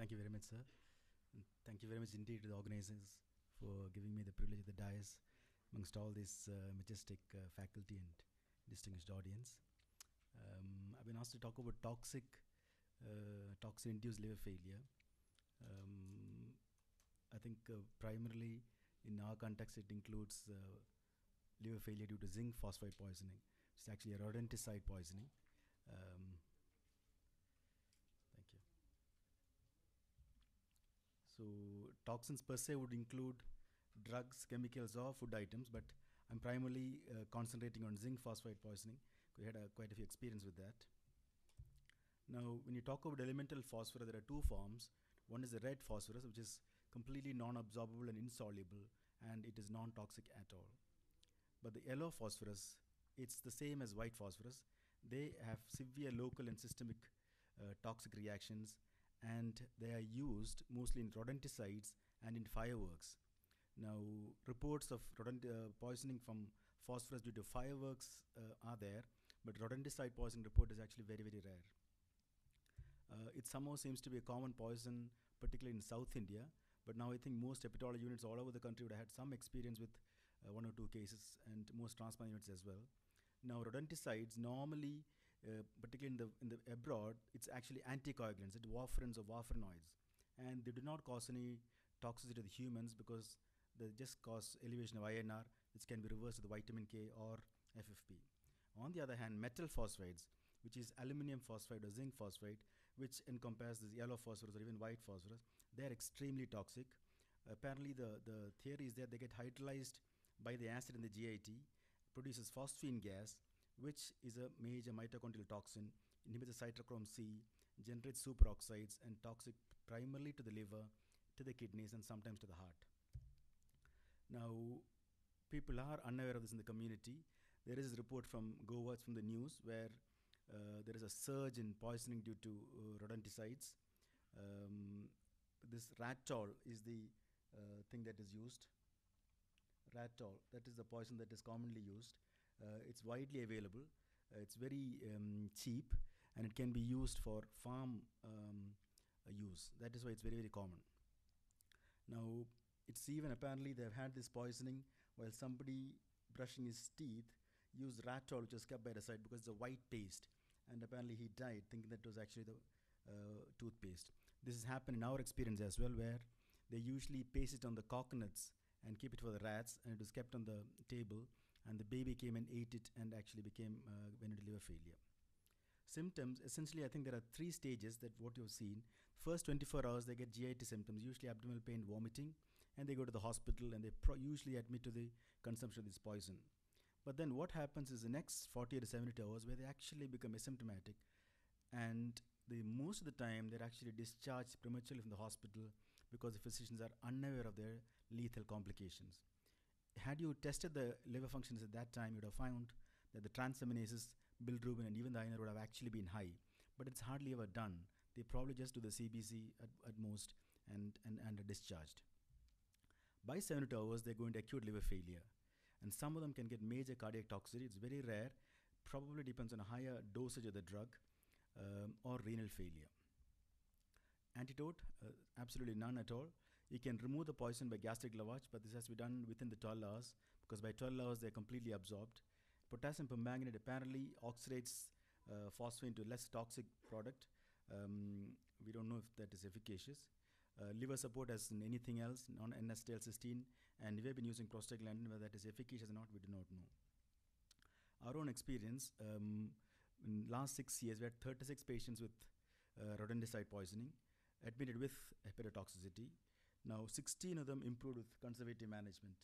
Thank you very much, sir. And thank you very much indeed to the organizers for giving me the privilege of the dais amongst all this majestic faculty and distinguished audience. I've been asked to talk about toxin-induced liver failure. I think primarily in our context it includes liver failure due to zinc phosphide poisoning. It's actually a rodenticide poisoning. Thank you. So toxins per se would include drugs, chemicals, or food items, but I'm primarily concentrating on zinc phosphide poisoning. We had quite a few experience with that. Now, when you talk about elemental phosphorus, there are two forms. One is the red phosphorus, which is completely non-absorbable and insoluble, and it is non-toxic at all. But the yellow phosphorus, it's the same as white phosphorus. They have severe local and systemic toxic reactions, and they are used mostly in rodenticides and in fireworks. Now, reports of poisoning from phosphorus due to fireworks are there, but rodenticide poisoning report is actually very, very rare. It somehow seems to be a common poison, particularly in South India, but now I think most hepatology units all over the country would have had some experience with one or two cases, and most transplant units as well. Now, rodenticides normally, particularly in the abroad, it's actually anticoagulants, it's warfarins or warfarinoids, and they do not cause any toxicity to the humans because they just cause elevation of INR, which can be reversed with vitamin K or FFP. On the other hand, metal phosphides, which is aluminum phosphide or zinc phosphide, which encompasses yellow phosphorus or even white phosphorus, they are extremely toxic. Apparently, the theory is that they get hydrolyzed by the acid in the GIT, produces phosphine gas, which is a major mitochondrial toxin, inhibits the cytochrome C, generates superoxides, and toxic primarily to the liver, to the kidneys, and sometimes to the heart. Now, people are unaware of this in the community. There is a report from Goa, it's from the news, where there is a surge in poisoning due to rodenticides. This Ratol is the thing that is used. Ratol, that is the poison that is commonly used. It's widely available. It's very cheap, and it can be used for farm use. That is why it's very, very common. Now, it's even apparently they've had this poisoning while somebody brushing his teeth used Ratol, which was kept by the side because it's a white paste, and apparently he died thinking that was actually the toothpaste. This has happened in our experience as well, where they usually paste it on the coconuts and keep it for the rats, and it was kept on the table, and the baby came and ate it and actually became went into liver failure. Symptoms, essentially I think there are 3 stages that what you've seen. First 24 hours they get GIT symptoms, usually abdominal pain, vomiting, and they go to the hospital and they usually admit to the consumption of this poison. But then what happens is the next 40 to 72 hours where they actually become asymptomatic, and most of the time they're actually discharged prematurely from the hospital because the physicians are unaware of their lethal complications. Had you tested the liver functions at that time, you would have found that the transaminases, bilirubin, and even the INR would have actually been high, but it's hardly ever done. They probably just do the CBC at most and are discharged. By 72 hours, they go into acute liver failure, and some of them can get major cardiac toxicity. It's very rare, probably depends on a higher dosage of the drug, or renal failure. Antidote, absolutely none at all. You can remove the poison by gastric lavage, but this has to be done within the 12 hours because by 12 hours they're completely absorbed. Potassium permanganate apparently oxidates phosphine to a less toxic product. We don't know if that is efficacious. Liver support as in anything else, non-N-acetylcysteine, and we've been using prostaglandin, whether that is efficacious or not, we do not know. Our own experience, in last 6 years, we had 36 patients with rodenticide poisoning, admitted with hepatotoxicity. Now, 16 of them improved with conservative management.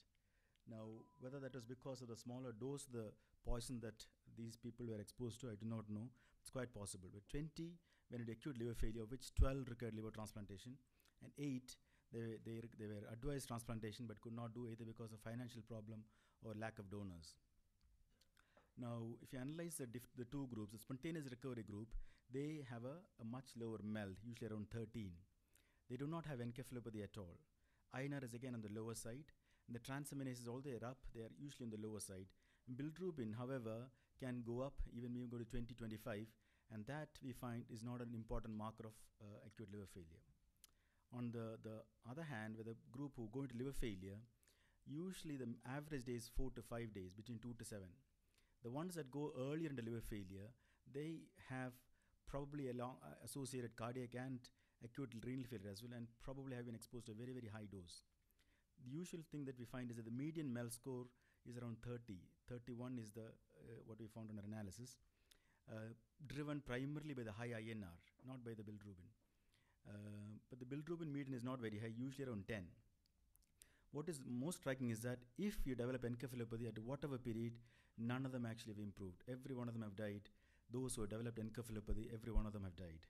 Now, whether that was because of the smaller dose, the poison that these people were exposed to, I do not know. It's quite possible. But 20 went into acute liver failure, of which 12 required liver transplantation, and 8 they were advised transplantation but could not do either because of financial problem or lack of donors. Now, if you analyze the 2 groups, the spontaneous recovery group, they have a much lower MEL, usually around 13. They do not have encephalopathy at all. INR is again on the lower side, and the transaminases, all they are up, they are usually on the lower side. Bilirubin, however, can go up, even when you go to 20, 25, and that we find is not an important marker of acute liver failure. On the other hand, with a group who go into liver failure, usually the average day is 4 to 5 days, between 2 to 7. The ones that go earlier into liver failure, they have probably a long associated cardiac and acute renal failure as well, and probably have been exposed to a very, very high dose. The usual thing that we find is that the median MEL score is around 30. 31 is the what we found in our analysis, driven primarily by the high INR, not by the bilirubin. But the bilirubin median is not very high, usually around 10. What is most striking is that if you develop encephalopathy at whatever period, none of them actually have improved. Every one of them have died. Those who have developed encephalopathy, every one of them have died.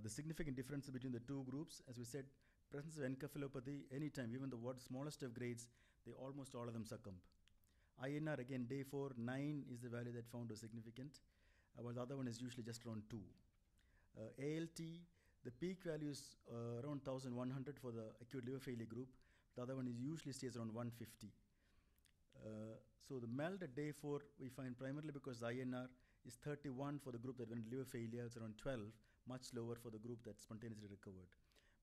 The significant difference between the two groups, as we said, presence of encephalopathy, anytime, even the smallest of grades, they almost all of them succumb. INR, again, day 4, 9 is the value that found was significant, while the other one is usually just around 2. ALT, the peak value is around 1100 for the acute liver failure group. The other one is usually stays around 150. So the MELD at day 4 we find primarily because the INR is 31 for the group that went liver failure, it's around 12, much lower for the group that spontaneously recovered.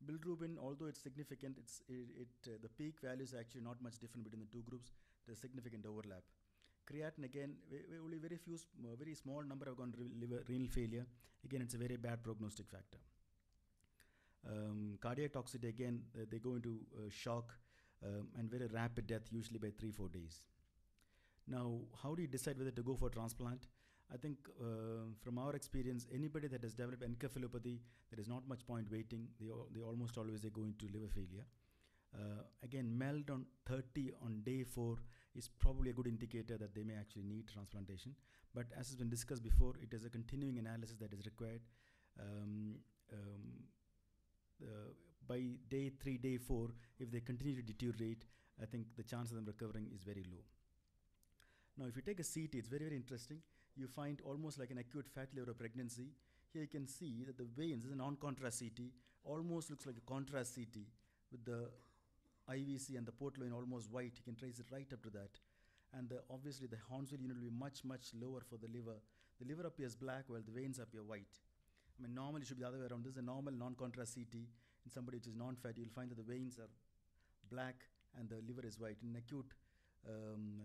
Bilirubin, although it's significant, the peak value is actually not much different between the two groups. There's significant overlap. Creatinine, again, only very small number have gone renal failure. Again, it's a very bad prognostic factor. Cardiac toxicity, again, they go into shock and very rapid death, usually by 3-4 days. Now, how do you decide whether to go for transplant? I think from our experience, anybody that has developed encephalopathy, there is not much point waiting. They almost always go into liver failure. Again, MELD on 30 on day 4 is probably a good indicator that they may actually need transplantation. But as has been discussed before, it is a continuing analysis that is required. By day 3, day 4, if they continue to deteriorate, I think the chance of them recovering is very low. Now, if you take a CT, it's very, very interesting. You find almost like an acute fatty liver pregnancy. Here you can see that the veins, this is a non-contrast CT, almost looks like a contrast CT with the IVC and the port vein almost white. You can trace it right up to that. And obviously the Hornswell unit will be much, much lower for the liver. The liver appears black while the veins appear white. I mean, normally it should be the other way around. This is a normal non-contrast CT. In somebody which is non-fatty, you'll find that the veins are black and the liver is white. In acute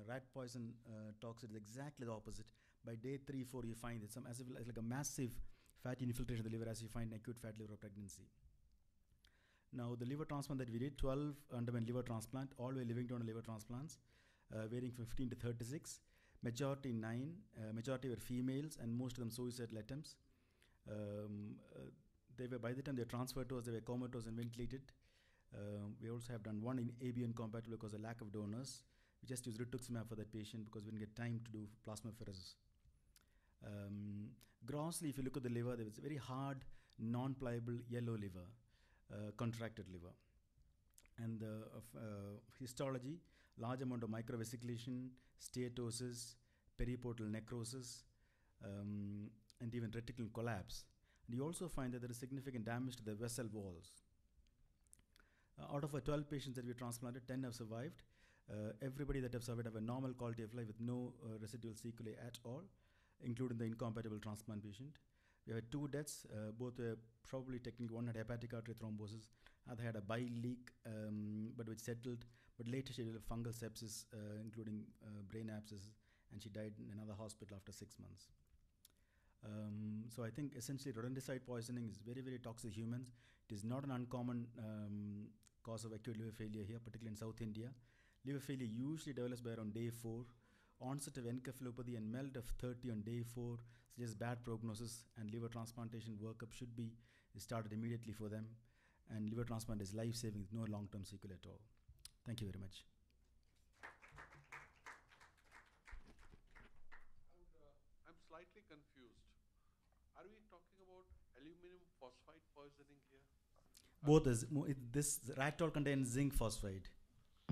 rat poison toxin, is exactly the opposite. By day 3, 4, you find it as if like a massive fatty infiltration of the liver, as you find in acute fat liver pregnancy. Now, the liver transplant that we did, 12 underwent liver transplant, all were living donor liver transplants, varying from 15 to 36. Majority 9, majority were females, and most of them suicidal attempts. They were, by the time they were transferred to us, they were comatose and ventilated. We also have done one in ABN incompatible because of lack of donors. We just used rituximab for that patient because we didn't get time to do plasmapheresis. Grossly, if you look at the liver, there was a very hard, non-pliable yellow liver, contracted liver. And histology, large amount of microvesiculation, steatosis, periportal necrosis, and even reticular collapse. And you also find that there is significant damage to the vessel walls. Out of 12 patients that we transplanted, 10 have survived. Everybody that have survived have a normal quality of life with no residual sequelae at all, including the incompatible transplant patient. We had 2 deaths, both were probably technically, one had hepatic artery thrombosis, other had a bile leak, but which settled, but later she developed fungal sepsis, including brain abscess, and she died in another hospital after 6 months. So I think essentially rodenticide poisoning is very, very toxic to humans. It is not an uncommon cause of acute liver failure here, particularly in South India. Liver failure usually develops by around day 4. Onset of encephalopathy and MELD of 30 on day 4 suggests bad prognosis, and liver transplantation workup should be started immediately for them. And liver transplant is life-saving with no long-term sequelae at all. Thank you very much. I'm slightly confused. Are we talking about aluminum phosphide poisoning here? Both this ratol contains zinc phosphide.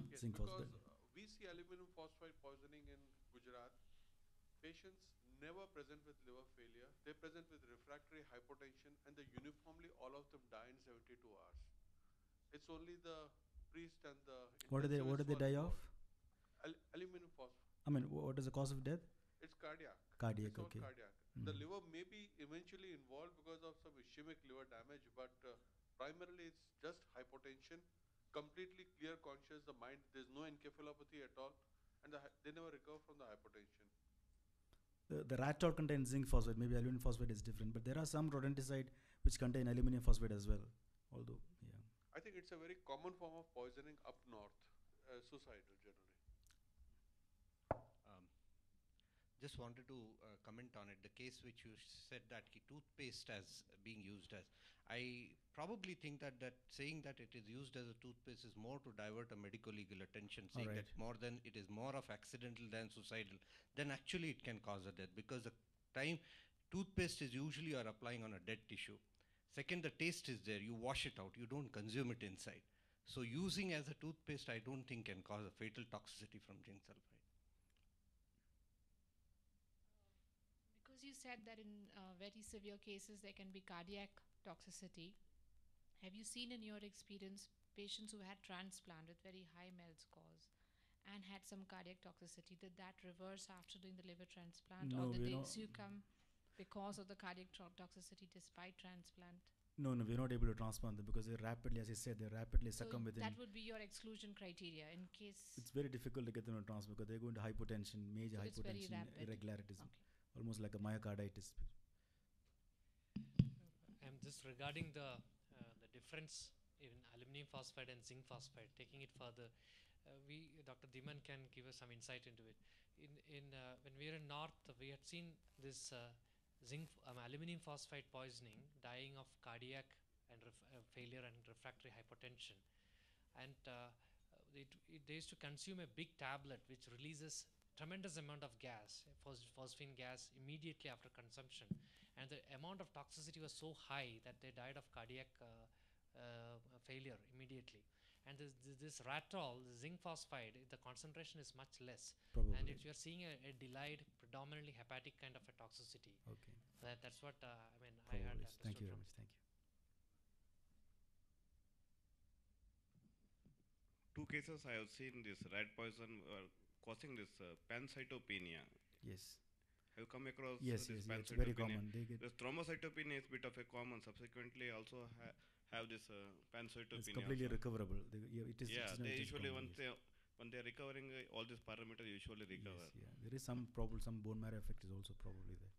Yes, zinc because phosphide. We see aluminum phosphide poisoning in Gujarat. Patients never present with liver failure. They present with refractory hypotension, and uniformly all of them die in 72 hours. It's only the priest and the What do they die of? Aluminum phosphide. I mean, what is the cause of death? It's cardiac. Cardiac, it's okay. Cardiac. The liver may be eventually involved because of some ischemic liver damage, but primarily it's just hypotension, completely clear conscious, the mind, there's no encephalopathy at all, and they never recover from the hypotension. The ratol contains zinc phosphate, maybe aluminum phosphate is different, but there are some rodenticide which contain aluminum phosphate as well. Although, yeah. I think it's a very common form of poisoning up north, suicidal generally. Just wanted to comment on it. The case which you said that toothpaste as being used as, I probably think that saying that it is used as a toothpaste is more to divert a medical legal attention, saying that more than it is more of accidental than suicidal, then actually it can cause a death, because the time toothpaste is usually you are applying on a dead tissue. Second, the taste is there, you wash it out, you don't consume it inside. So using as a toothpaste, I don't think can cause a fatal toxicity from zinc sulfide. Because you said that in very severe cases there can be cardiac toxicity. Have you seen in your experience patients who had transplant with very high MELD scores and had some cardiac toxicity? Did that reverse after doing the liver transplant, No, or did they succumb because of the cardiac toxicity despite transplant? No, we're not able to transplant them because they rapidly, as I said, they rapidly succumb within. That would be your exclusion criteria in case. It's very difficult to get them to transplant because they're going to hypotension, major so hypotension, irregularities, almost like a myocarditis. Just regarding the difference in aluminum phosphide and zinc phosphide, taking it further, Dr. Dhiman can give us some insight into it. When we were in North, we had seen this aluminum phosphide poisoning, dying of cardiac and failure and refractory hypotension, and they used to consume a big tablet which releases tremendous amount of gas, phosphine gas, immediately after consumption, and the amount of toxicity was so high that they died of cardiac failure immediately. And this ratol, the zinc phosphide, the concentration is much less. Probably. And if you're seeing a delayed, predominantly hepatic kind of a toxicity. Okay. That's what I mean. Probably. I had understood. Thank you very much. Thank you. 2 cases I have seen this rat poison causing this pancytopenia. Yes. Have you come across yes, this yes, it's very common. This thrombocytopenia is a bit of a common. Subsequently, also have this pancytopenia. It's completely also recoverable. It is. Yeah, they usually common, when they are recovering, all these parameters usually recover. Yes, yeah. There is some problem. Some bone marrow effect is also probably there.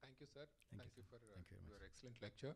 Thank you, sir. Thank you for Thank you very much. your excellent lecture.